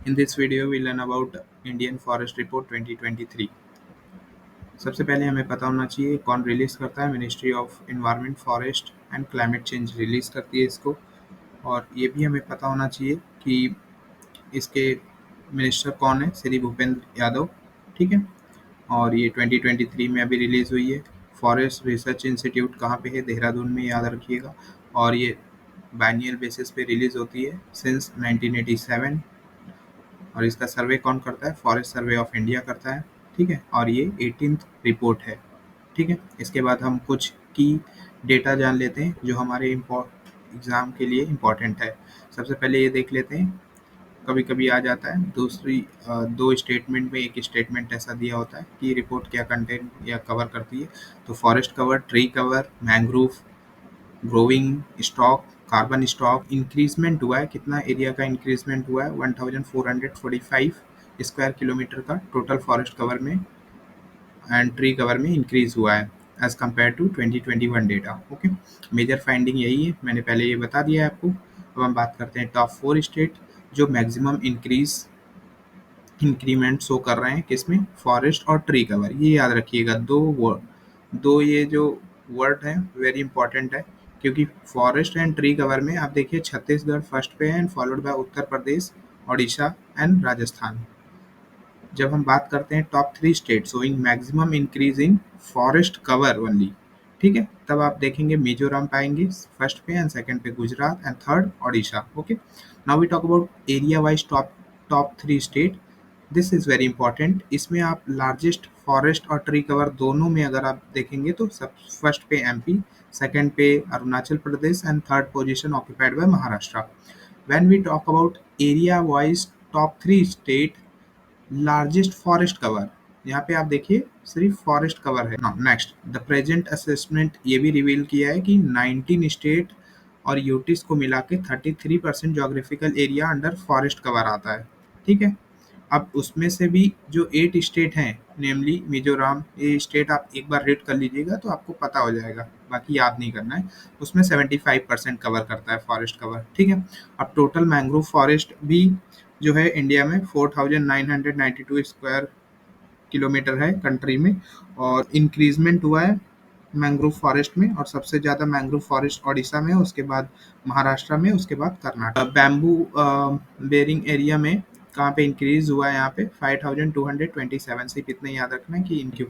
In this video, we learn about Indian Forest Report 2023. सबसे पहले हमें पता होना चाहिए कौन रिलीज करता है। Ministry of environment, forest and climate change release करती है इसको। और ये भी हमें पता होना चाहिए कि इसके मिनिस्टर कौन है, श्री भूपेंद्र यादव। ठीक है। और ये 2023 में अभी रिलीज हुई है। फॉरेस्ट रिसर्च इंस्टीट्यूट कहाँ पे है? देहरादून में, याद रखिएगा। और ये बाइनियल बेसिस पे रिलीज होती है सिंस 1987। और इसका सर्वे कौन करता है? फॉरेस्ट सर्वे ऑफ इंडिया करता है। ठीक है। और ये 18th रिपोर्ट है। ठीक है। इसके बाद हम कुछ की डेटा जान लेते हैं जो हमारे एग्ज़ाम के लिए इम्पोर्टेंट है। सबसे पहले ये देख लेते हैं, कभी कभी आ जाता है दो स्टेटमेंट में एक स्टेटमेंट ऐसा दिया होता है कि रिपोर्ट क्या कंटेंट या कवर करती है। तो forest cover, tree cover, mangrove, growing stock, carbon stock increasement हुआ है। कितना एरिया का इंक्रीजमेंट हुआ है? 1445 स्क्वायर किलोमीटर का टोटल फॉरेस्ट कवर में एंड ट्री कवर में इंक्रीज हुआ है as compare to 2021 data. Okay, major finding यही है, मैंने पहले ये बता दिया है आपको। अब हम बात करते हैं टॉप 4 स्टेट जो मैक्सिमम इंक्रीमेंट शो कर रहे हैं। किसमें? फॉरेस्ट और ट्री कवर। ये याद रखिएगा, दो ये जो वर्ड है वेरी इंपॉर्टेंट है, क्योंकि फॉरेस्ट एंड ट्री कवर में आप देखिए छत्तीसगढ़ फर्स्ट पे है and followed by Uttar Pradesh, Odisha and Rajasthan. जब हम बात करते हैं top 3 state showing maximum increase in forest cover only, ठीक है, तब आप देखेंगे मिजोरम पाएंगे फर्स्ट पे एंड सेकंड पे Gujarat and third Odisha. Okay, now we talk about area wise top 3 state. This is very important. इसमें आप लार्जेस्ट फॉरेस्ट और ट्री कवर दोनों में अगर आप देखेंगे तो सब फर्स्ट पे एमपी, सेकंड पे Arunachal Pradesh and third position occupied by Maharashtra. When we talk about area wise top 3 state largest forest cover, यहाँ पे आप देखिए सिर्फ फॉरेस्ट कवर है। नेक्स्ट, द प्रेजेंट असेसमेंट ये भी रिवील किया है कि 19 स्टेट और यूटीज को मिला के 33% geographical area under forest cover आता है। ठीक है। अब उसमें से भी जो 8 स्टेट हैं, नेमली मिजोरम, ये स्टेट आप एक बार रीड कर लीजिएगा तो आपको पता हो जाएगा, बाकी याद नहीं करना है। उसमें 75% कवर करता है फॉरेस्ट कवर। ठीक है। अब टोटल मैंग्रोव फॉरेस्ट भी जो है इंडिया में 4992 स्क्वायर किलोमीटर है कंट्री में, और इंक्रीजमेंट हुआ है मैंग्रोव फॉरेस्ट में। और सबसे ज़्यादा मैंग्रोव फॉरेस्ट ओडिशा में, उसके बाद महाराष्ट्र में, उसके बाद कर्नाटक। बैम्बू बेरिंग एरिया में कहाँ पे इंक्रीज हुआ है? यहाँ पे 5227। सिर्फ इतना याद रखना है कि इनकी